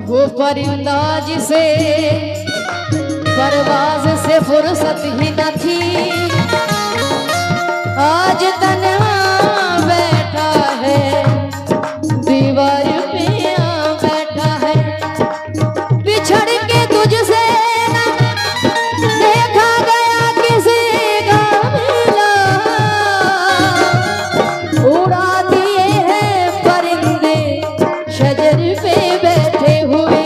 वो परिंदा जिसे परवाज से फुर्सत ही न थी, आज तन्हा बैठा है दीवार पे बैठा है। बिछड़ के तुझसे न देखा गया किसी का मिला, उड़ा दिए हैं परिंदे शजर पे बैठे हुए।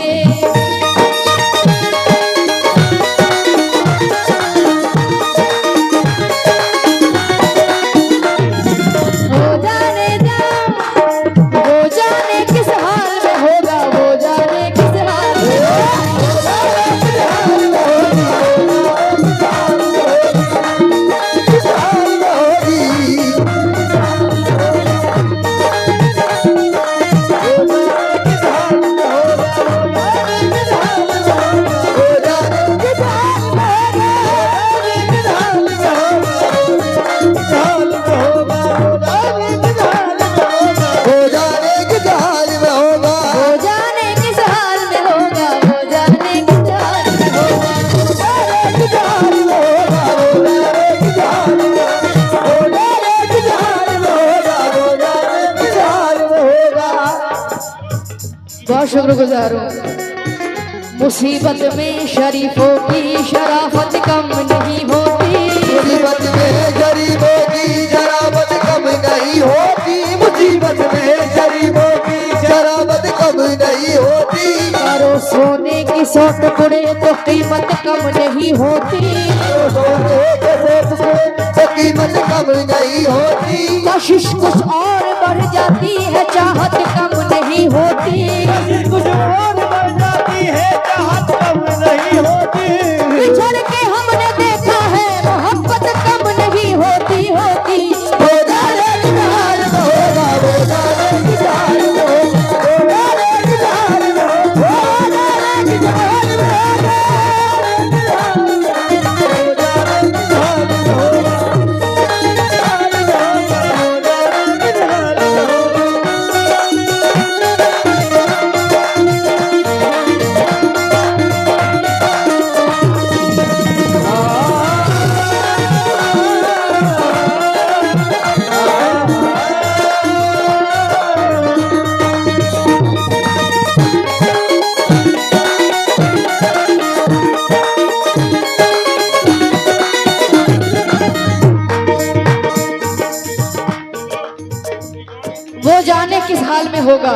बहुत शुक्रगुजार हूँ। मुसीबत में शरीफों की शराफत कम नहीं होती, मुसीबत में गरीबों की शराफत कम नहीं होती, मुसीबत में गरीबों की शराफत कम नहीं होती। यारो सोने की सौत पड़े तो कीमत कम नहीं होती, सोने के सौत पड़े तो कीमत कम नहीं होती। कशिश कुछ और बढ़ जाती है, चाहत कम नहीं होती, कुछ और बढ़ जाती है, चाहत कम नहीं होती। बिछड़ के हमने देखा है मोहब्बत कम नहीं होती होती। हो जाने की हाल में होगा, हो जाने की हाल में होगा, हो जाने की हाल में होगा, हो जाने की हाल में होगा, हो जाने की हाल में होगा। वो जाने किस हाल में होगा।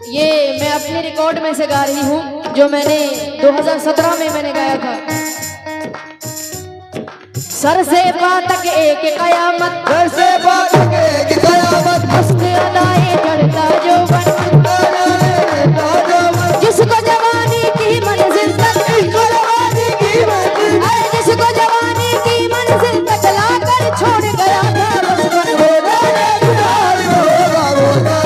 ये मैं अपने रिकॉर्ड में से गा रही हूँ, जो मैंने 2017 में मैंने गाया था। सर से पा तक एक कयामत, सर से बात के कयामत, मस्त अदाए चढ़ता जो बन, जिसको जवानी की मंजिल तक, इसको जवानी की मंजिल, जिसको जवानी की मंजिल तक लाकर छोड़ गया था बचपन। हो जाने की हाल में होगा, हो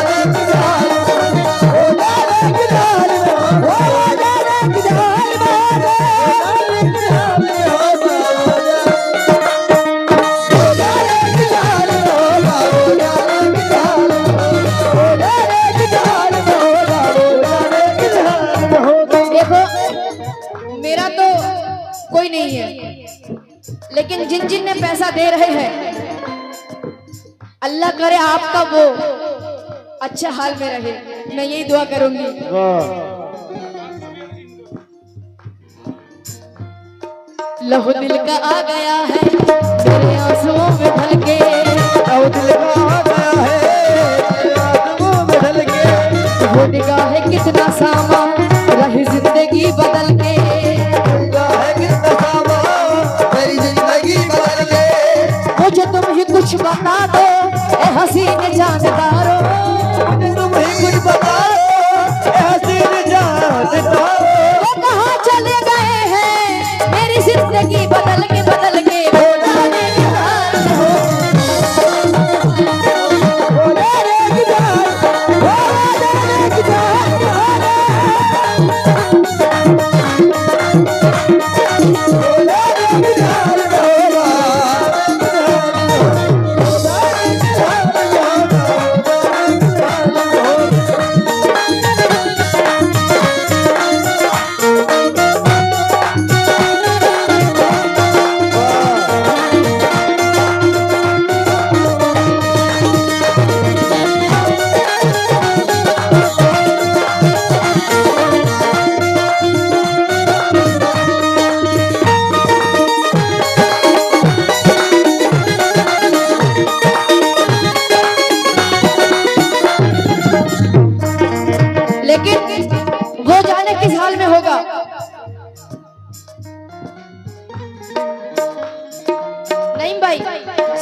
जाने की हाल में, हो जाने की हाल में, हो जाने की हाल में, हो जाने की हाल में होगा, हो जाने की हाल में होगा, हो जाने की हाल में होगा, हो जाने की हाल में होगा। देखो मेरा तो कोई नहीं है, लेकिन जिन जिन ने पैसा दे रहे हैं, अल्लाह करे आपका वो अच्छा हाल में रहे, मैं यही दुआ करूंगी। लहू दिल का आ गया है मेरे आंसुओं में ढल के, लहू दिल का आ गया है मेरे आंसुओं में ढल के, वो निगाह कितना सामा रही जिंदगी बदल के, है कितना सामा मेरी जिंदगी बदल के। मुझे तुम ही कुछ बता दो ए हसीन जानदारो, मुझे तुम ही कुछ बता दो ए हसीन जानदारो। वो कहाँ चले गए हैं मेरी जिंदगी बदल के बदल के। हो जाने की हाल में हो, हो जाने की हाल, हो जाने की हाल में होगा, हो जाने की हाल में होगा, हो जाने की हाल में होगा,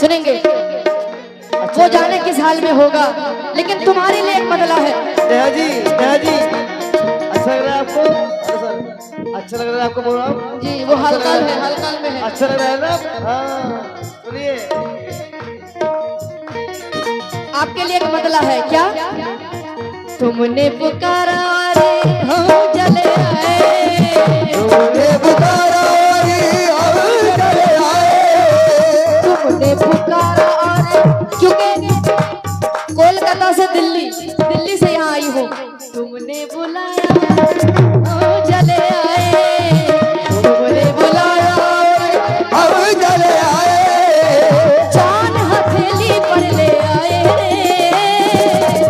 सुनेंगे। वो जाने किस हाल में होगा, लेकिन तुम्हारे लिए एक बदला है। नेहा जी, नेहा जी, अच्छा लग रहा है आपको? अच्छा लग रहा है आपको? बोल रहा हूँ जी, वो हलकाल है, हलकाल में है। अच्छा लग रहा है ना? हाँ, सुनिए। आपके लिए एक बदला है। क्या? तुमने पुकारा रे हम चले आए, तुमने पुकारा रे हम चले आए, तुमने पुकारा और क्योंकि कोलकाता से दिल्ली, दिल्ली से यहाँ आई हो, तुमने बुलाया हम चले आए, तुमने बुलाया हम चले आए, जान हथेली पर ले आए रे।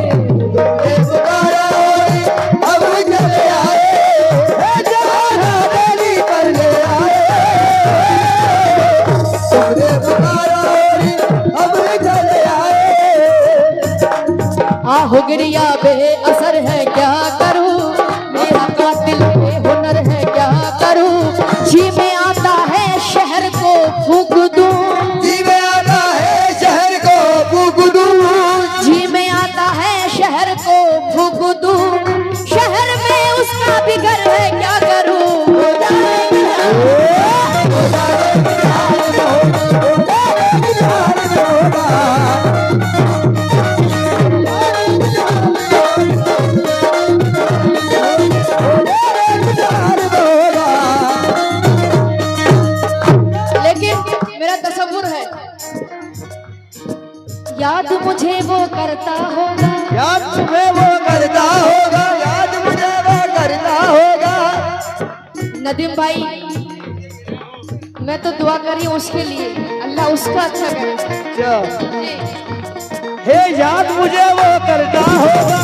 तुमने पुकारा रे हम चले आए, जान हथेली पर ले आए, तुमने पुकारा रे हम चले आए। हुगरिया बेअसर है क्या करूं, मेरा कातिल बेहुनर है क्या करूं, जी में आता है शहर को फूक दूं, जी में आता है शहर को फूक दूं, जी में आता है शहर को फूक दूं, शहर में उसका भी घर है क्या करूं। याद मुझे वो करता होगा, याद तुम्हें वो करता होगा, याद मुझे वो करता होगा। नदीम भाई, मैं तो दुआ करी हूँ उसके लिए, अल्लाह उसका अच्छा करे। हे याद मुझे वो करता होगा,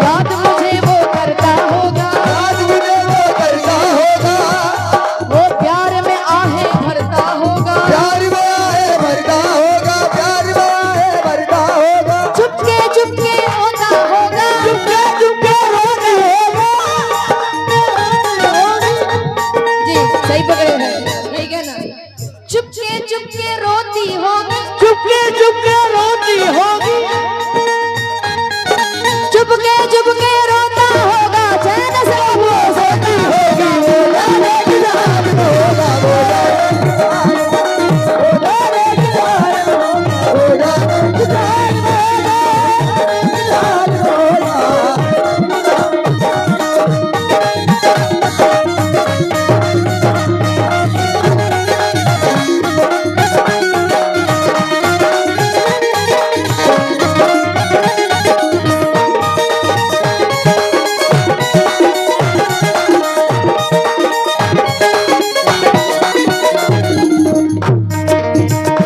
याद मुझे वो करता होगा, याद मुझे वो करता होगा, वो प्यार में आहे भरता होगा, प्यार में आहे भरता होगा, प्यार में आहे भरता होगा, चुपके चुपके रोता होगा, चुपके चुपके रोने होगा। जी सही पकड़े हैं, ठीक है ना। चुपके चुपके रोती होगी, चुपके चुपके रोती होगी, चुपके चुपके रोता होगा, चैन से वो सोती होगी, वो जाने किधर होगा, वो जाने किधर होगा, वो जाने किधर होगा।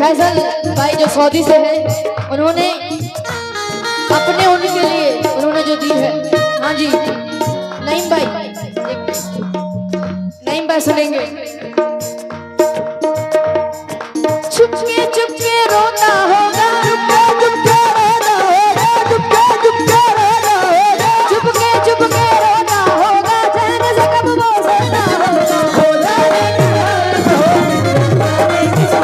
फैसल भाई जो सऊदी से है, उन्होंने अपने उनके लिए उन्होंने जो दी है। हाँ जी नईम भाई, नईम भाई सुनेंगे। चुपके चुपके रोता होगा, चुपके रोना होगा, चुपके चुपके रोना होगा, चुपके चुपके रोता होगा, चैन से कब वो सोता होगा, वो जाने किधर होगा, वो जाने किधर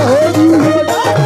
होगी, वो जाने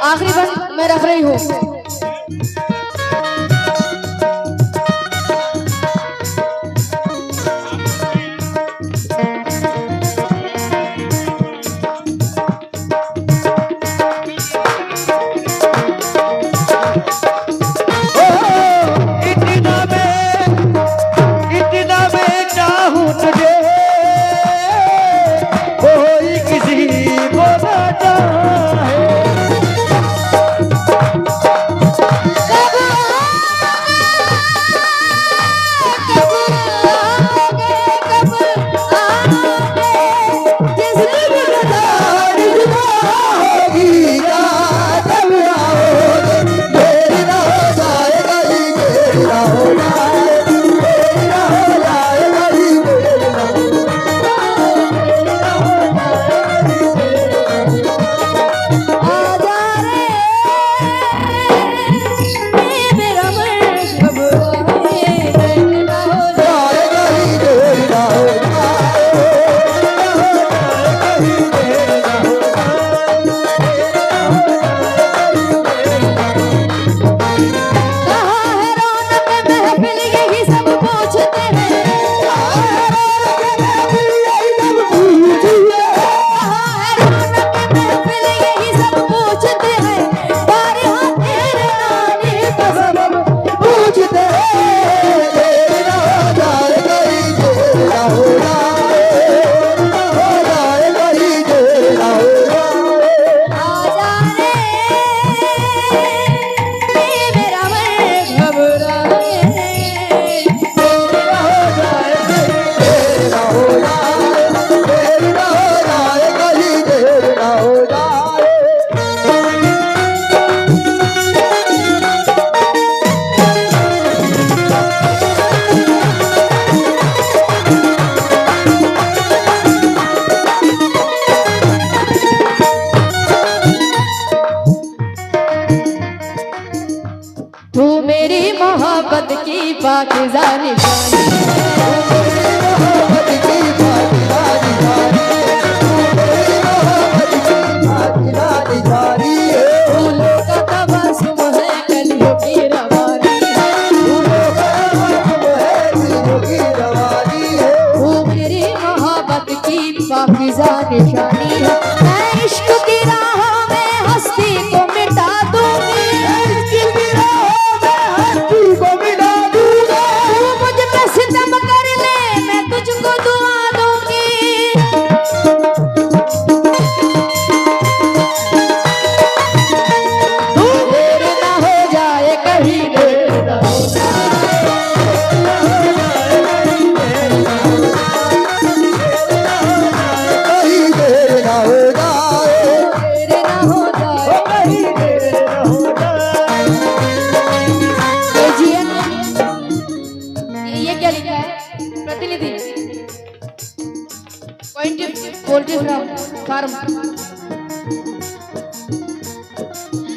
आखिरी बंद मैं रख रही हूँ। इतना मैं चाहूं तुझे, पाकिज़ा निशानी मोहब्बत की पाकिज़ा निशानी मोहब्बत की पाकिज़ा निशानी फूलों का तबस्सुम है कलियों की रवानी फूलों का तबस्सुम है कलियों की रवानी वो मेरी मोहब्बत की पाकिज़ा निशानी है मैं इश्क की राहों में हस्ती को मिटा दूंगी इसकी राहों में हस्ती को मिटा दूंगा तू मुझ पे सितम कर ले मैं तुझको दुआ दूंगी तू देर ना हो जाए कहीं देर ना हो कहीं देर ना हो जाए देर ना हो जाए कहीं देर ना हो जाए KGN ये क्या लिखा है प्रतिनिधि poultry farm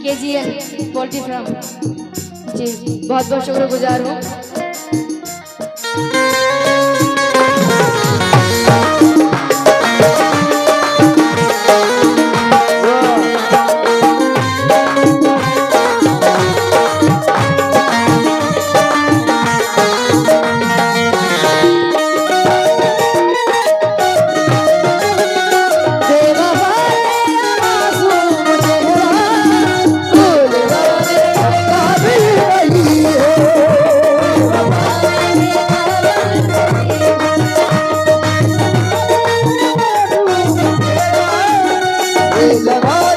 KGN poultry farm ji बहुत बहुत शुक्रगुजार हूँ जवान